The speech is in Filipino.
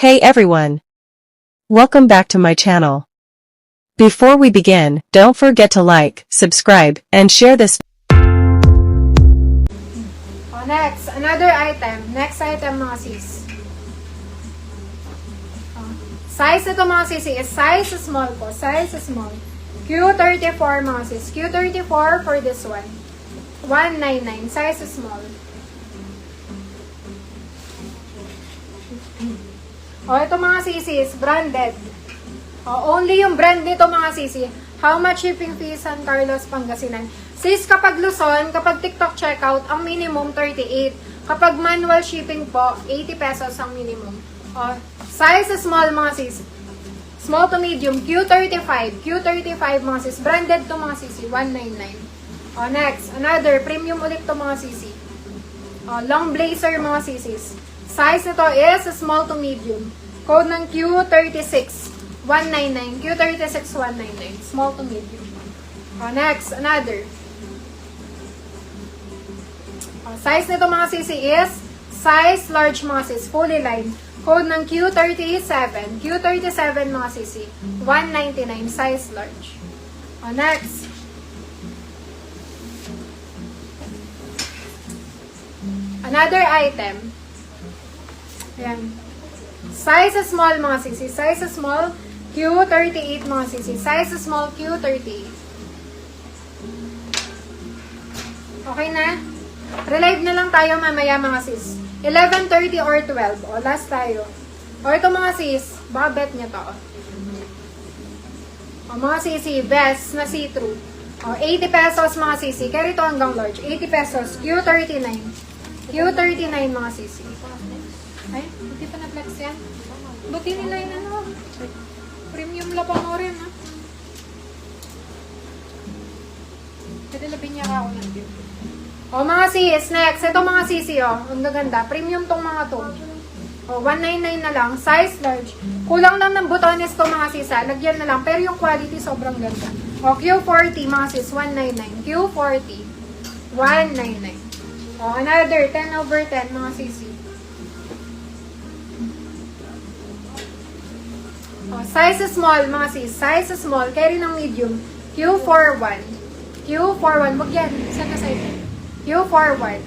Hey everyone! Welcome back to my channel. Before we begin, don't forget to like, subscribe, and share this. Next, another item. Next item mga sis. Size ito mga sis is size small po. Size small. Q34 mga sis. Q34 for this one. 199. Size small. Ito mga sisis, branded. Only yung brand nito mga sisi. How much shipping fee San Carlos, Pangasinan? Sis, kapag Luzon, kapag TikTok checkout, ang minimum 38. Kapag manual shipping po, 80 pesos ang minimum. Size small mga sis. Small to medium, Q35. Q35 mga sis. Branded to mga sisi, 199. Next, another, premium ulit to mga sisi. Long blazer mga sisis. Size nito is small to medium. Code ng Q36 199. Q36 199. Small to medium. Next, another. Size nito mga sisi is size large mga sis. Fully lined. Code ng Q37. Q37 mga sisi. 199. Size large. Next. Another item. Ayan. Size small mga sisi. Size small, Q38 mga sisi. Size small, Q38. Okay na? Relive na lang tayo mamaya mga sis. 11:30 or 12. Last tayo. Ito mga sis, baka bet nyo to. Mga sisi, best na see-through. 80 pesos mga sisi. Carry to hanggang large. 80 pesos, Q39. Q39 mga sisi. Ay, hindi pa na-flex yan. Buti nila yun ano. Premium lapang mo rin, ha? Pwede labin niya ako ng dito. Mga sis, next. Ito mga sisi, ang gaganda. Premium tong mga to. 199 na lang. Size large. Kulang lang ng butones to mga sis, ha? Lagyan na lang. Pero yung quality sobrang ganda. Q40 mga sis, 199. Q40. 199. Another 10/10 mga sisi. Size small, mga sis. Size small. Carry ng medium. Q41. Q41. Wag yan. Saan na side? Q41.